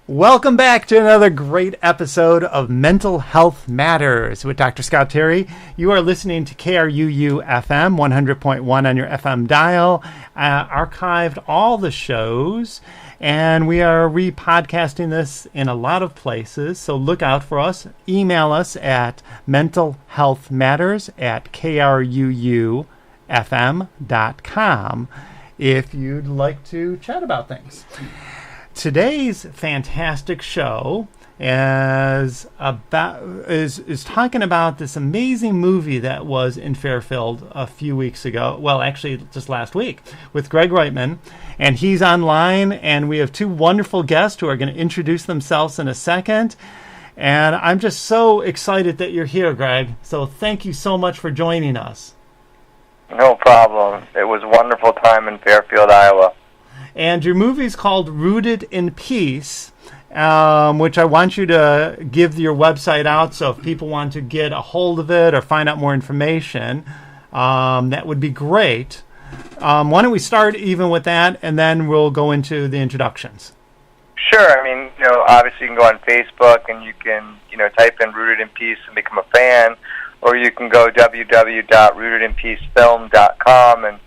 Welcome back to another great episode of Mental Health Matters with Dr. Scott Terry. You are listening to KRUU FM 100.1 on your FM dial. Archived all the shows, and we are repodcasting this in a lot of places, so look out for us. Email us at mentalhealthmatters@kruufm.com if you'd like to chat about things. Today's fantastic show is talking about this amazing movie that was in Fairfield a few weeks ago. Well, actually, just last week with Greg Reitman, and he's online. And we have two wonderful guests who are going to introduce themselves in a second. And I'm just so excited that you're here, Greg. So thank you so much for joining us. No problem. It was a wonderful time in Fairfield, Iowa. And your movie's called Rooted in Peace, which I want you to give your website out, so if people want to get a hold of it or find out more information, that would be great. Why don't we start even with that, and then we'll go into the introductions. Sure. I mean, obviously you can go on Facebook and you can, type in Rooted in Peace and become a fan, or you can go www.rootedinpeacefilm.com and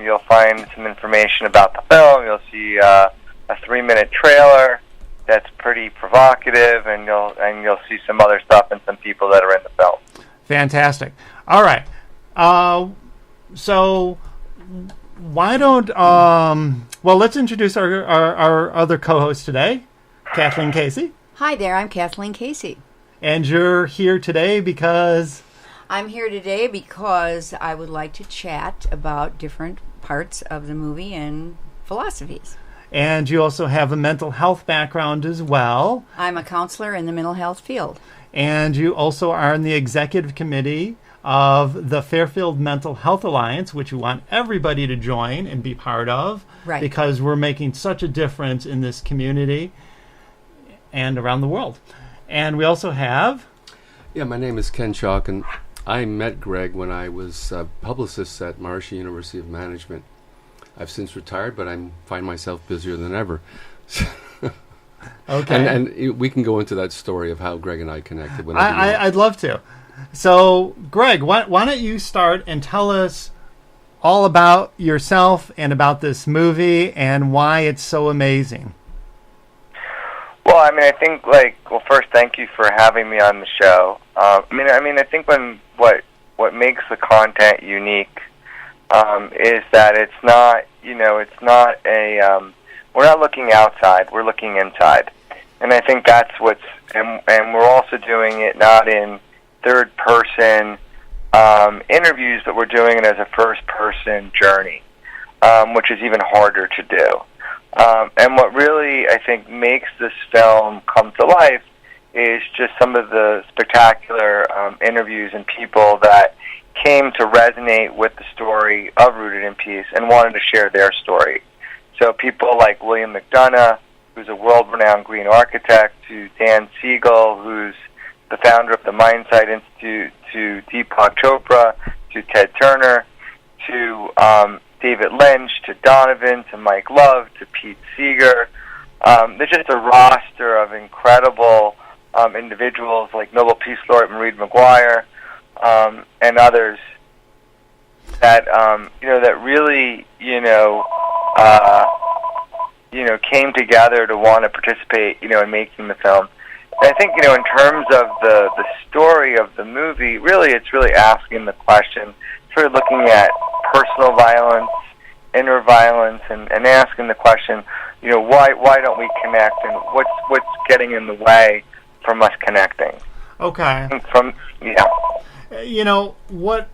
you'll find some information about the film. You'll see a 3-minute trailer that's pretty provocative, and you'll see some other stuff and some people that are in the film. Fantastic. All right. So why don't let's introduce our other co-host today, Kathleen Casey. Hi there, I'm Kathleen Casey. And you're here today because... I'm here today because I would like to chat about different parts of the movie and philosophies. And you also have a mental health background as well. I'm a counselor in the mental health field. And you also are in the executive committee of the Fairfield Mental Health Alliance, which we want everybody to join and be part of. Right. Because we're making such a difference in this community and around the world. And we also have... Yeah, my name is Ken Chalk, and I met Greg when I was a publicist at Marshall University of Management. I've since retired, but I find myself busier than ever. Okay. And we can go into that story of how Greg and I connected. I'd love to. So, Greg, why don't you start and tell us all about yourself and about this movie and why it's so amazing. Well, I think, first, thank you for having me on the show. I think what makes the content unique is that it's not, we're not looking outside, we're looking inside. And I think that's and we're also doing it not in third-person interviews, but we're doing it as a first-person journey, which is even harder to do. And what really, I think, makes this film come to life is just some of the spectacular interviews and people that came to resonate with the story of Rooted in Peace and wanted to share their story. So people like William McDonough, who's a world-renowned green architect, to Dan Siegel, who's the founder of the Mindsight Institute, to Deepak Chopra, to Ted Turner, to David Lynch, to Donovan, to Mike Love, to Pete Seeger. There's just a roster of incredible individuals like Nobel Peace Laureate Marie McGuire and others that that really came together to want to participate in making the film. And I think in terms of the story of the movie, it's really asking the question, sort of looking at personal violence, inner violence, and asking the question, why don't we connect, and what's getting in the way from us connecting? Okay. What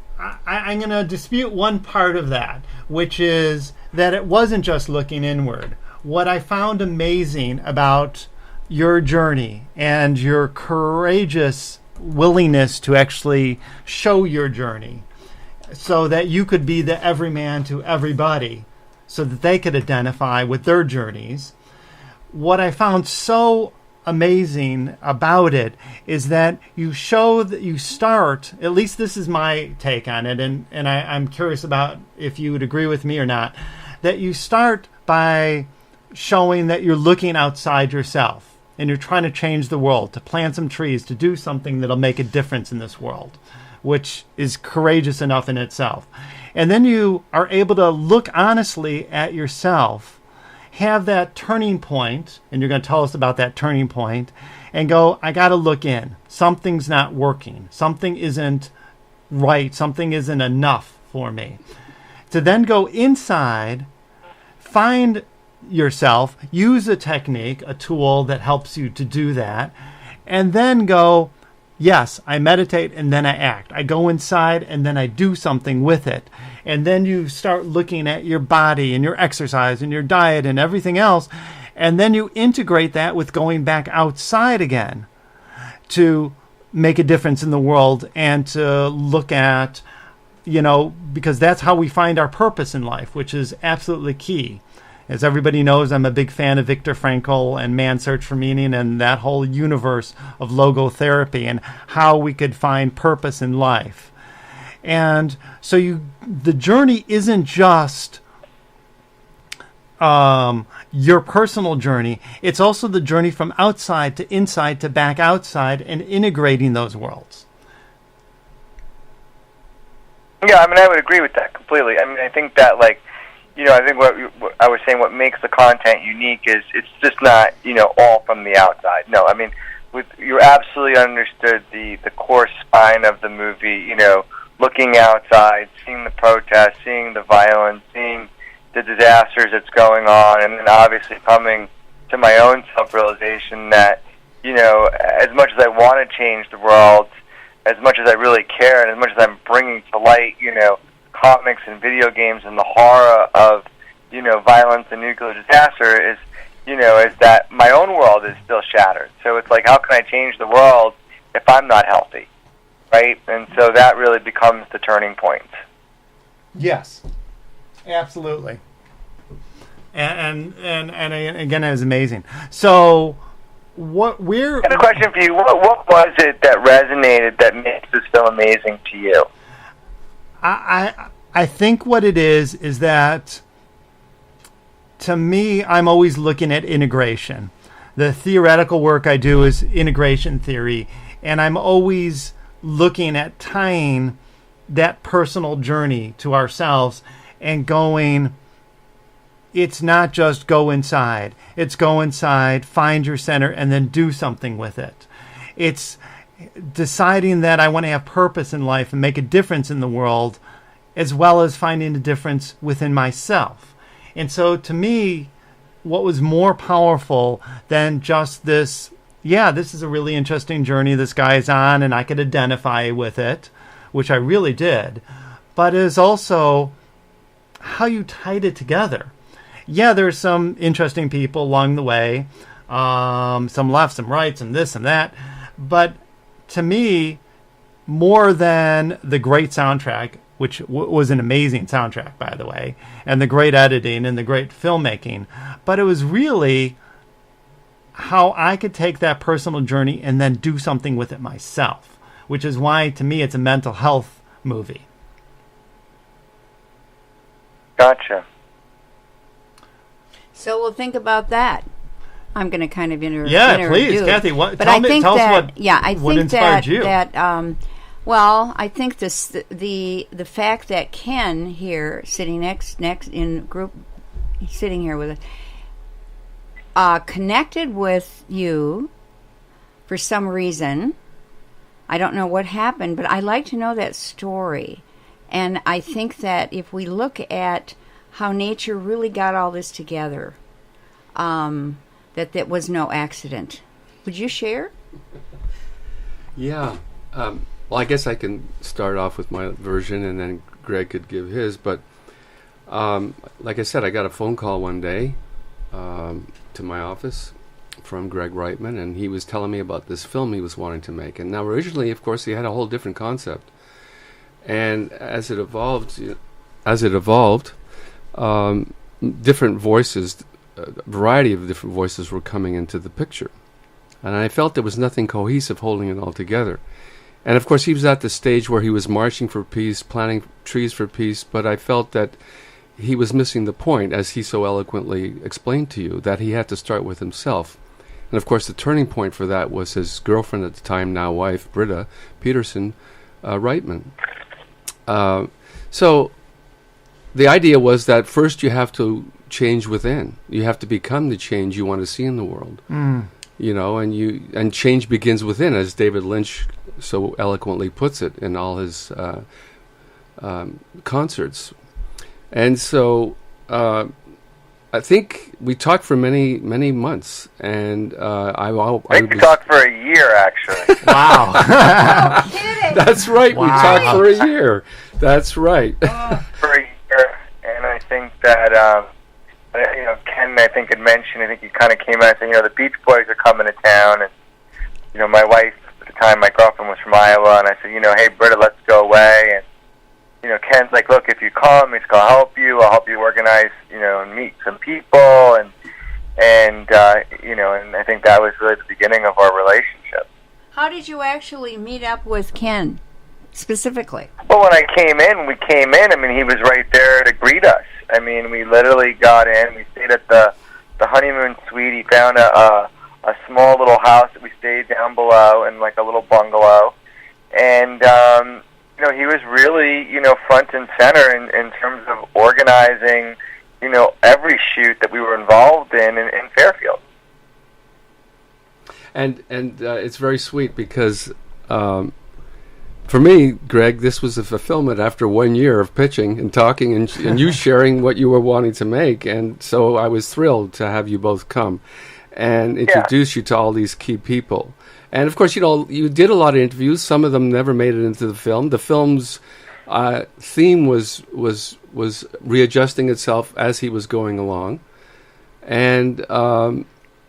I'm going to dispute one part of that, which is that it wasn't just looking inward. What I found amazing about your journey and your courageous willingness to actually show your journey so that you could be the everyman to everybody so that they could identify with their journeys. What I found so amazing about it is that you show that you start, at least this is my take on it, and I'm curious about if you would agree with me or not, that you start by showing that you're looking outside yourself and you're trying to change the world, to plant some trees, to do something that'll make a difference in this world, which is courageous enough in itself. And then you are able to look honestly at yourself, have that turning point, and you're going to tell us about that turning point, and go, I got to look in. Something's not working. Something isn't right. Something isn't enough for me. To then go inside, find yourself, use a technique, a tool that helps you to do that, and then go, yes, I meditate and then I act. I go inside and then I do something with it. And then you start looking at your body and your exercise and your diet and everything else. And then you integrate that with going back outside again to make a difference in the world and to look at, because that's how we find our purpose in life, which is absolutely key. As everybody knows, I'm a big fan of Viktor Frankl and Man's Search for Meaning and that whole universe of logotherapy and how we could find purpose in life. And so the journey isn't just your personal journey. It's also the journey from outside to inside to back outside and integrating those worlds. Yeah, I would agree with that completely. I think that, I think what I was saying, what makes the content unique is it's just not, all from the outside. No, you absolutely understood the core spine of the movie, looking outside, seeing the protests, seeing the violence, seeing the disasters that's going on, and then obviously coming to my own self-realization that, as much as I want to change the world, as much as I really care, and as much as I'm bringing to light, comics and video games and the horror of, violence and nuclear disaster is that my own world is still shattered. So it's like, how can I change the world if I'm not healthy, right? And so that really becomes the turning point. Yes, absolutely. And again, it was amazing. So we're... I have a question for you. What was it that resonated that makes this film amazing to you? I think what it is that, to me, I'm always looking at integration. The theoretical work I do is integration theory, and I'm always looking at tying that personal journey to ourselves and going, it's not just go inside. It's go inside, find your center, and then do something with it. It's deciding that I want to have purpose in life and make a difference in the world, as well as finding a difference within myself. And so to me, what was more powerful than just this, this is a really interesting journey this guy is on and I could identify with it, which I really did, but is also how you tied it together. Yeah, there's some interesting people along the way, some left, some right, some this and that, but to me, more than the great soundtrack, which was an amazing soundtrack, by the way, and the great editing and the great filmmaking, but it was really how I could take that personal journey and then do something with it myself, which is why, to me, it's a mental health movie. Gotcha. So we'll think about that. I'm going to kind of please, Kathy. Tell us what inspired you. I think the fact that Ken here sitting next in group, sitting here with us, connected with you for some reason. I don't know what happened, but I like to know that story. And I think that if we look at how nature really got all this together, that was no accident. Would you share? Yeah. Well, I guess I can start off with my version and then Greg could give his. But like I said, I got a phone call one day to my office from Greg Reitman, and he was telling me about this film he was wanting to make. And now originally, of course, he had a whole different concept. And as it evolved, different voices, a variety of different voices were coming into the picture. And I felt there was nothing cohesive holding it all together. And of course, he was at the stage where he was marching for peace, planting trees for peace, but I felt that he was missing the point, as he so eloquently explained to you, that he had to start with himself. And of course, the turning point for that was his girlfriend at the time, now wife, Britta Peterson Reitman. So the idea was that first you have to change within. You have to become the change you want to see in the world. You know, and change begins within, as David Lynch so eloquently puts it in all his concerts. And so I think we talked for many months, and I think we talked for a year, actually. Wow. No kidding. That's right. Wow. We talked for a year. That's right. For a year, and I think that Ken, I think had mentioned. I think he kind of came out and said, the Beach Boys are coming to town, and my wife at the time, my girlfriend was from Iowa, and I said, hey Britta, let's go away. And Ken's like, look, if you come, I'll help you. I'll help you organize, and meet some people, and I think that was really the beginning of our relationship. How did you actually meet up with Ken, specifically? Well, when I came in, he was right there to greet us. We literally got in. We stayed at the honeymoon suite. He found a small little house that we stayed down below in like a little bungalow, and he was really front and center in terms of organizing every shoot that we were involved in Fairfield. And it's very sweet because for me, Greg, this was a fulfillment after 1 year of pitching and talking and you sharing what you were wanting to make. And so I was thrilled to have you both come and introduce you to all these key people. And of course, you did a lot of interviews. Some of them never made it into the film. The film's theme was readjusting itself as he was going along. And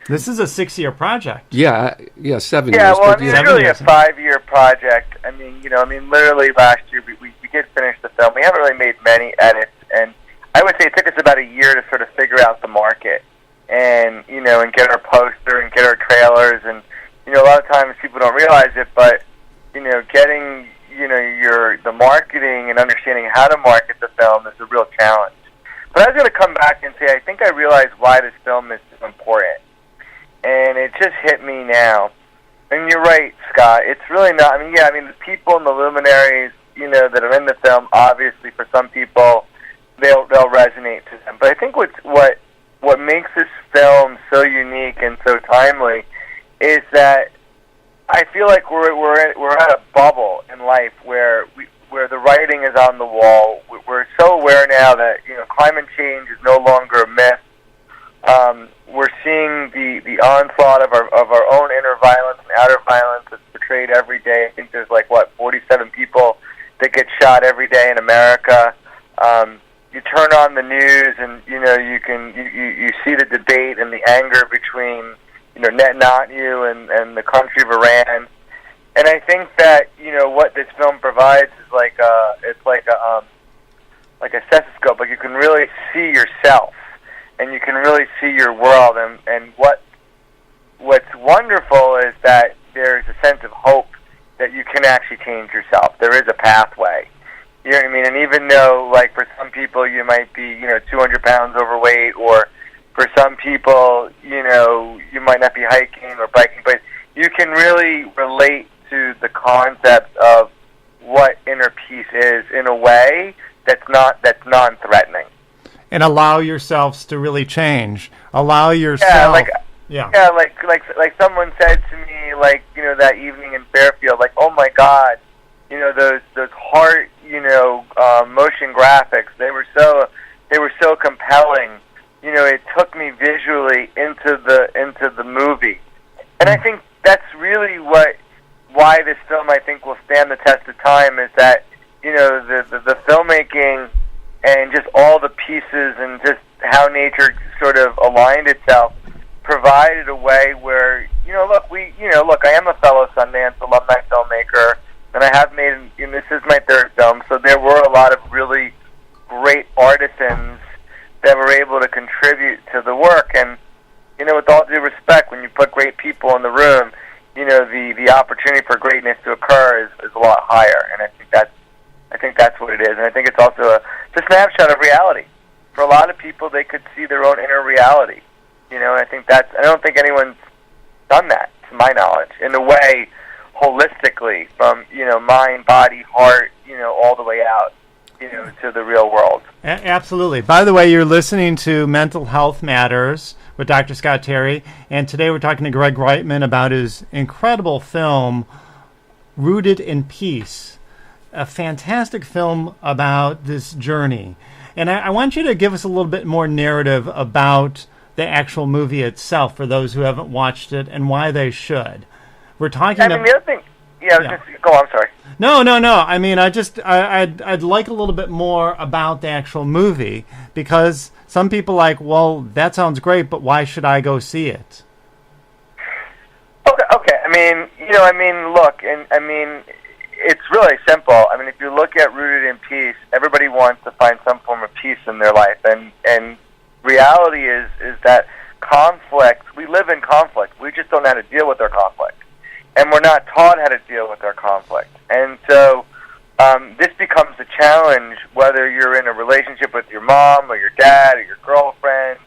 this is a 6-year project. Yeah, 7 years. Yeah, well, it's really a 5-year project. Literally last year we did finish the film. We haven't really made many edits, and I would say it took us about a year to sort of figure out the market and and get our poster and get our trailers. And a lot of times people don't realize it, but getting the marketing and understanding how to market the film is a real challenge. But I was going to come back and say I think I realized why this film is so important. And it just hit me now. And you're right, Scott. It's really not. The people and the luminaries, that are in the film, obviously for some people, they'll resonate to them. But I think what makes this film so unique and so timely is that I feel like we're at a bubble in life where the writing is on the wall. We're so aware now that climate change is no longer a myth. We're seeing the onslaught of our own inner violence and outer violence that's portrayed every day. I think there's 47 people that get shot every day in America. You turn on the news and you see the debate and the anger between Netanyahu and the country of Iran. And I think that what this film provides is like a stethoscope. Like you can really see yourself. And you can really see your world, and what's wonderful is that there's a sense of hope that you can actually change yourself. There is a pathway. You know what I mean? And even though, for some people, you might be, 200 pounds overweight, or for some people, you might not be hiking or biking, but you can really relate to the concept of what inner peace is in a way that's non-threatening. And allow yourselves to really change. Allow yourself. Like someone said to me, that evening in Fairfield, oh my God, those heart, motion graphics. They were so compelling. It took me visually into the movie, and I think that's really why this film I think will stand the test of time is that the filmmaking. And just all the pieces and just how nature sort of aligned itself provided a way where, I am a fellow Sundance alumni filmmaker, and I have made, this is my third film, so there were a lot of really great artisans that were able to contribute to the work. And, with all due respect, when you put great people in the room, the opportunity for greatness to occur is a lot higher. And I think that's what it is. And I think it's also a snapshot of reality. for a lot of people, they could see their own inner reality. And I think I don't think anyone's done that, to my knowledge, in a way, holistically, from, mind, body, heart, all the way out, to the real world. Absolutely. By the way, you're listening to Mental Health Matters with Dr. Scott Terry, and today we're talking to Greg Reitman about his incredible film, Rooted in Peace, a fantastic film about this journey. And I want you to give us a little bit more narrative about the actual movie itself for those who haven't watched it and why they should. We're talking about... the other thing... Go on, I'm sorry. No. I mean, I'd like a little bit more about the actual movie, because some people well, that sounds great, but why should I go see it? Okay. Look, it's really simple. If you look at Rooted in Peace, everybody wants to find some form of peace in their life, and reality is that conflict, we live in conflict. We just don't know how to deal with our conflict. And we're not taught how to deal with our conflict. And so this becomes a challenge, whether you're in a relationship with your mom or your dad or your girlfriend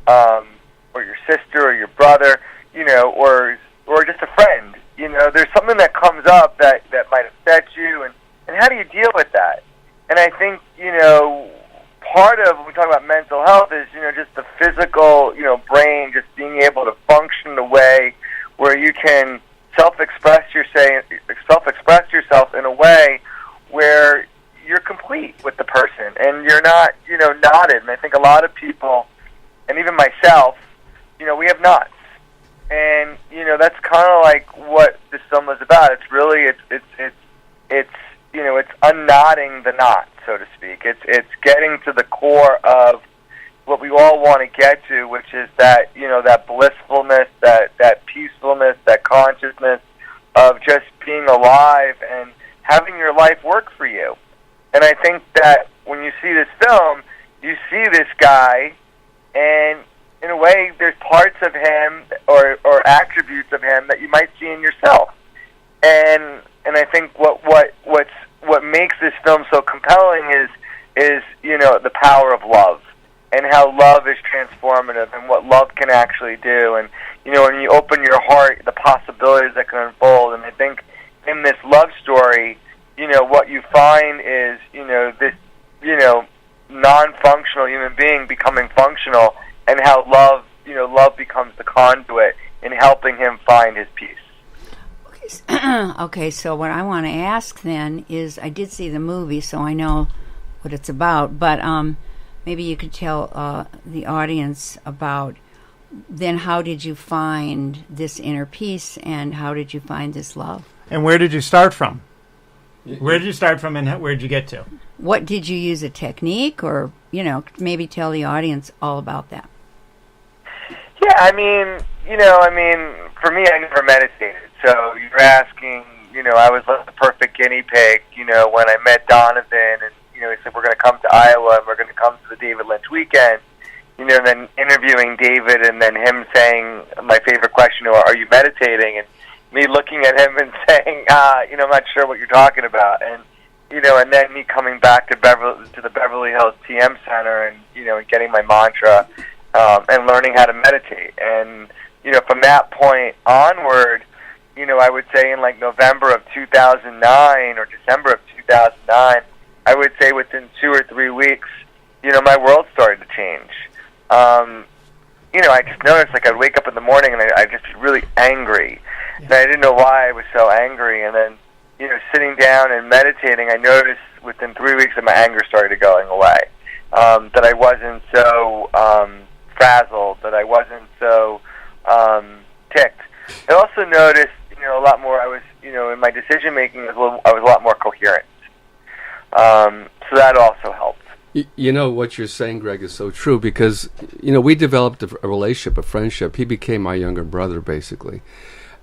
or your sister or your brother, or just a friend. There's something that comes up that might upset you, and how do you deal with that? And I think, part of when we talk about mental health is, just the physical, brain just being able to function in a way where you can self-express yourself in a way where you're complete with the person and you're not, knotted. And I think a lot of people, and even myself, we have knots. And, that's kind of like what this film is about. It's really, it's unknotting the knot, so to speak. It's getting to the core of what we all want to get to, which is that, that blissfulness, that peacefulness, that consciousness of just being alive and having your life work for you. And I think that when you see this film, you see this guy, and in a way, there's parts of him or attributes of him that you might see in yourself. And I think what makes this film so compelling is the power of love, and how love is transformative, and what love can actually do. And when you open your heart, the possibilities that can unfold. And I think in this love story, what you find is this non-functional human being becoming functional, and how love becomes the conduit in helping him find his peace. Okay, so what I want to ask then is, I did see the movie, so I know what it's about, but maybe you could tell the audience about, then how did you find this inner peace, and how did you find this love? And where did you start from? Where did you start from, and where did you get to? What did you use, a technique, or, maybe tell the audience all about that? Yeah, for me, I never meditated. So you're asking, I was like the perfect guinea pig, when I met Donovan, and, he said, we're going to come to Iowa, and we're going to come to the David Lynch weekend, then interviewing David, and then him saying, my favorite question, are you meditating? And me looking at him and saying, I'm not sure what you're talking about. And, and then me coming back to the Beverly Hills TM Center, and, and getting my mantra, and learning how to meditate. And, from that point onward, I would say in like November of 2009 or December of 2009, I would say within 2 or 3 weeks, my world started to change. I just noticed, like, I'd wake up in the morning and I'd just be really angry. Yeah. And I didn't know why I was so angry. And then, sitting down and meditating, I noticed within 3 weeks that my anger started going away. That I wasn't so frazzled, that I wasn't so ticked. I also noticed, a lot more, I was, in my decision making, I was a lot more coherent. So that also helped. What you're saying, Greg, is so true, because, we developed a relationship, a friendship. He became my younger brother, basically.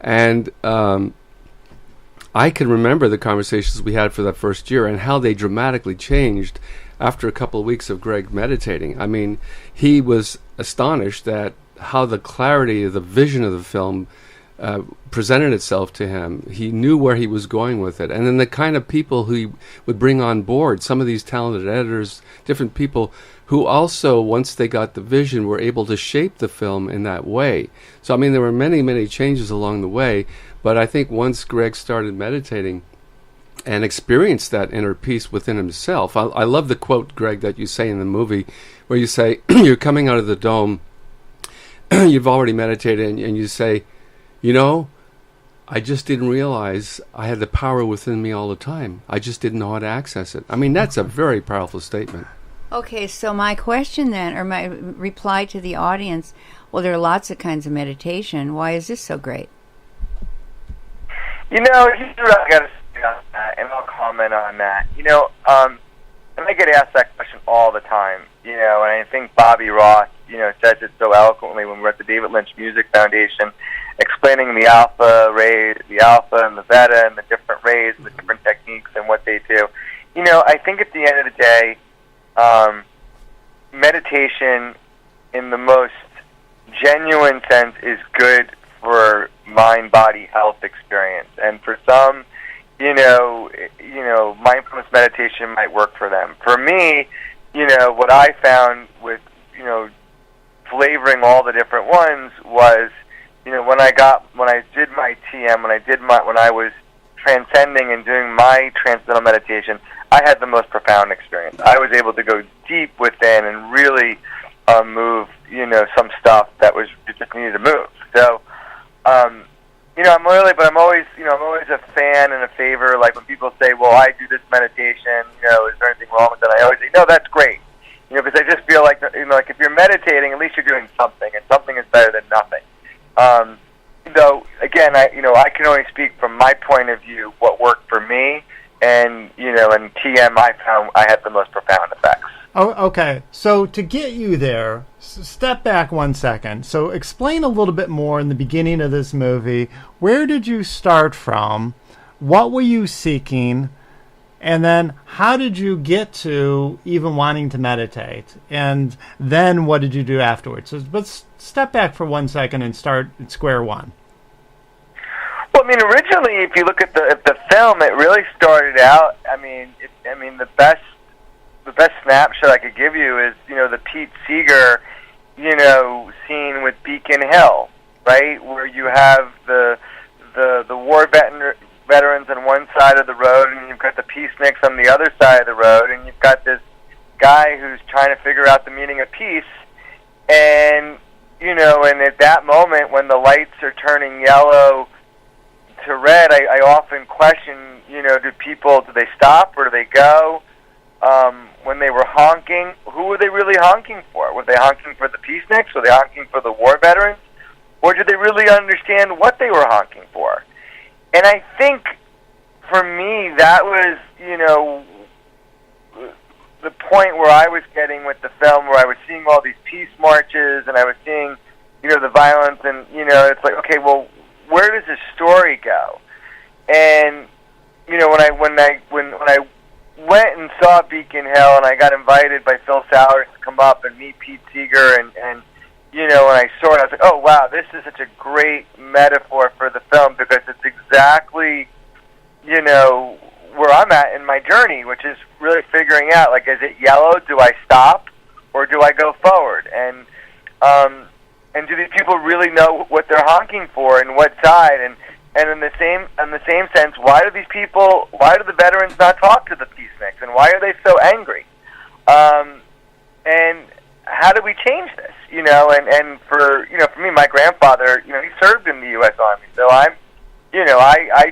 And I can remember the conversations we had for that first year and how they dramatically changed after a couple of weeks of Greg meditating. I mean, he was astonished at how the clarity of the vision of the film presented itself to him. He knew where he was going with it. And then the kind of people who he would bring on board, some of these talented editors, different people who also, once they got the vision, were able to shape the film in that way. So, I mean, there were many, many changes along the way, but I think once Greg started meditating and experienced that inner peace within himself, I love the quote, Greg, that you say in the movie, where you say, you're coming out of the dome, you've already meditated, and you say, you know, I just didn't realize I had the power within me all the time. I just didn't know how to access it. I mean, that's a very powerful statement. Okay, so my question then, or my reply to the audience, well, there are lots of kinds of meditation. Why is this so great? You know, here's what I got to say on that, and I'll comment on that. You know, and I get asked that question all the time, you know, and I think Bobby Ross, you know, says it so eloquently when we're at the David Lynch Music Foundation, explaining the alpha rays, the alpha and the beta and the different rays and the different techniques and what they do. You know, I think at the end of the day, meditation in the most genuine sense is good for mind-body health experience. And for some, you know, mindfulness meditation might work for them. For me, you know, what I found with, you know, flavoring all the different ones was, you know, when I did my TM, when I was transcending and doing my transcendental meditation, I had the most profound experience. I was able to go deep within and really move, you know, some stuff that was just needed to move. So, you know, I'm always a fan and a favor. Like when people say, "Well, I do this meditation," you know, is there anything wrong with it? I always say, "No, that's great." You know, because I just feel like, you know, like if you're meditating, at least you're doing something, and something is better than nothing. Though, again, I can only speak from my point of view, what worked for me, and, you know, in TM, I found I had the most profound effects. Oh, okay. So to get you there, step back 1 second. So explain a little bit more in the beginning of this movie. Where did you start from? What were you seeking? And then how did you get to even wanting to meditate? And then what did you do afterwards? So let's step back for 1 second and start at square one. Well, I mean, originally, if you look at the film, it really started out. I mean, the best snapshot I could give you is, you know, the Pete Seeger, you know, scene with Beacon Hill, right, where you have the war veterans on one side of the road, and you've got the peaceniks on the other side of the road, and you've got this guy who's trying to figure out the meaning of peace, and, you know, and at that moment when the lights are turning yellow to red, I often question, you know, do they stop or do they go? When they were honking, who were they really honking for? Were they honking for the peaceniks? Were they honking for the war veterans? Or did they really understand what they were honking for? And I think, for me, that was, you know, the point where I was getting with the film, where I was seeing all these peace marches, and I was seeing, you know, the violence, and, you know, it's like, okay, well, where does this story go? And, you know, when I went and saw Beacon Hill, and I got invited by Phil Sowers to come up and meet Pete Seeger, and you know, when I saw it, I was like, oh, wow, this is such a great metaphor for the film, because it's exactly, you know, where I'm at in my journey, which is really figuring out, like, is it yellow? Do I stop? Or do I go forward? And do these people really know what they're honking for and what side? And in the same sense, why do the veterans not talk to the peaceniks? And why are they so angry? And how do we change this? You know, and for me, my grandfather, you know, he served in the U.S. Army, so I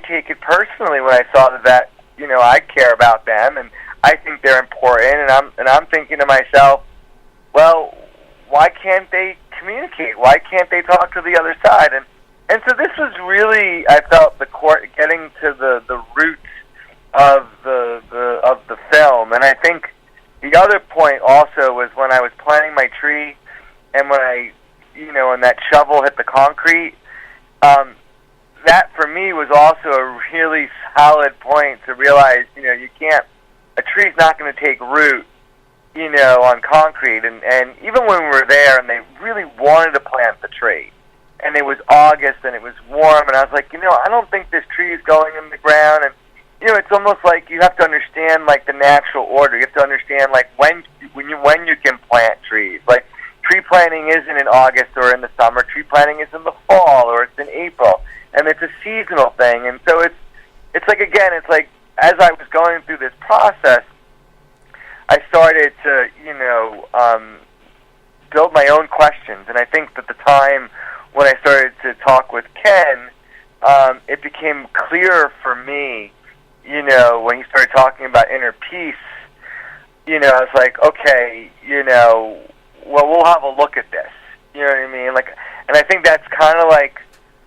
take it personally when I saw that, you know, I care about them, and I think they're important, and I'm thinking to myself, well, why can't they communicate? Why can't they talk to the other side? And so this was really, I felt, the court getting to the roots of the film. And I think the other point also was when I was planting my tree, and when that shovel hit the concrete, that for me was also a really solid point to realize, you know, a tree's not going to take root, you know, on concrete. And even when we were there and they really wanted to plant the tree, and it was August and it was warm, and I was like, you know, I don't think this tree is going in the ground. And, it's almost like you have to understand like the natural order. You have to understand like when you can plant trees. Like tree planting isn't in August or in the summer. Tree planting is in the fall or it's in April, and it's a seasonal thing. And so it's like, again, it's like as I was going through this process, I started to build my own questions. And I think that the time when I started to talk with Ken, it became clearer for me. When he started talking about inner peace, I was like, okay, well, we'll have a look at this. You know what I mean? Like, and I think that's kind of like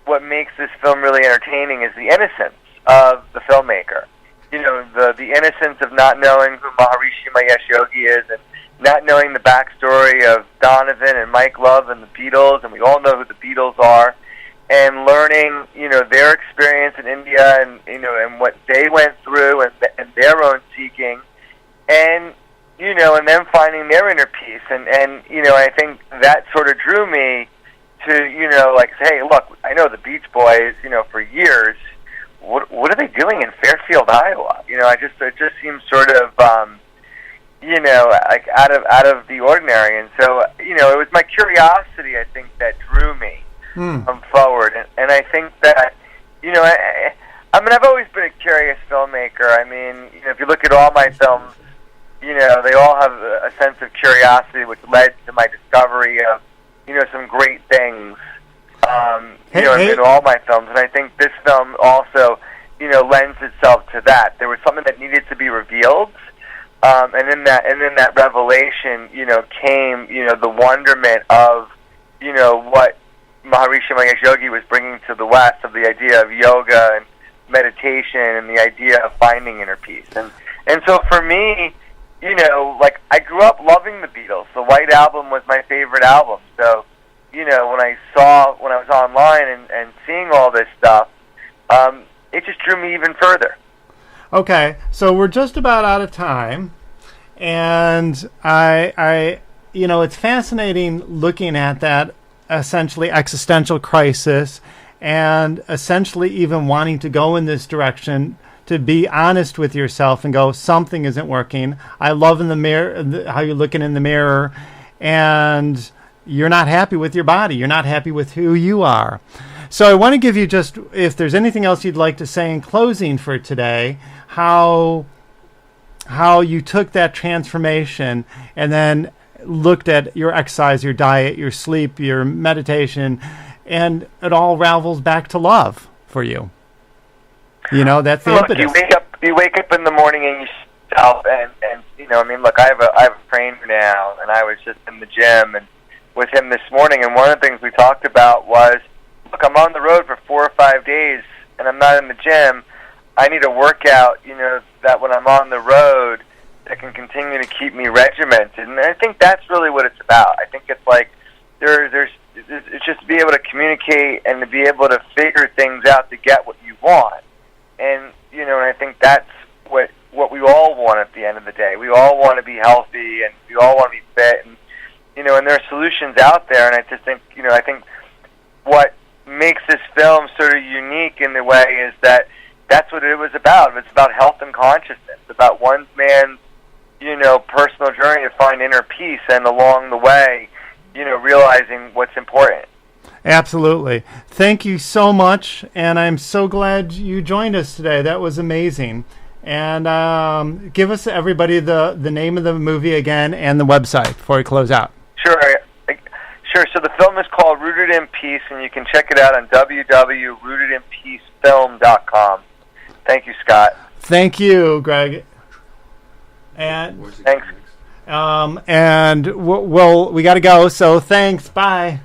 what makes this film really entertaining is the innocence of the filmmaker. The innocence of not knowing who Maharishi Mahesh Yogi is and not knowing the backstory of Donovan and Mike Love and the Beatles, and we all know who the Beatles are, and learning, their experience in India and what they went through and their own seeking, and and then finding their inner peace, and I think that sort of drew me to like say, hey, look, I know the Beach Boys, for years. What are they doing in Fairfield, Iowa? It just seems sort of like out of the ordinary, and so it was my curiosity, I think, that drew me forward, and I think that I've always been a curious filmmaker. I mean, if you look at all my films, they all have a sense of curiosity, which led to my discovery of some great things. In all my films, and I think this film also lends itself to that. There was something that needed to be revealed. And in that revelation, came, the wonderment of, what Maharishi Mahesh Yogi was bringing to the West, of the idea of yoga and meditation and the idea of finding inner peace. And so for me, like I grew up loving the Beatles. The White Album was my favorite album. So, when I was online and seeing all this stuff, it just drew me even further. Okay, so we're just about out of time, and I it's fascinating looking at that essentially existential crisis, and essentially even wanting to go in this direction, to be honest with yourself and go, something isn't working. I love in the mirror how you're looking in the mirror, and you're not happy with your body. You're not happy with who you are. So I want to give you just, if there's anything else you'd like to say in closing for today, how you took that transformation and then looked at your exercise, your diet, your sleep, your meditation, and it all ravels back to love for you. That's the impetus. You wake up in the morning and you stop and look, I have a trainer now, and I was just in the gym and with him this morning, and one of the things we talked about was, look, I'm on the road for 4 or 5 days, and I'm not in the gym. I need a workout, that when I'm on the road, that can continue to keep me regimented. And I think that's really what it's about. I think it's like it's just to be able to communicate and to be able to figure things out to get what you want. And and I think that's what we all want at the end of the day. We all want to be healthy, and we all want to be fit, and and there are solutions out there. And I just think I think what makes this film sort of unique in the way is that that's what it was about. It's about health and consciousness. It's about one man's, personal journey to find inner peace, and along the way, realizing what's important. Absolutely. Thank you so much, and I'm so glad you joined us today. That was amazing. And give us, everybody, the name of the movie again and the website before we close out. Sure. So the film is called Rooted in Peace, and you can check it out on www.rootedinpeacefilm.com. Thank you, Scott. Thank you, Greg. And thanks. And we got to go. So thanks. Bye.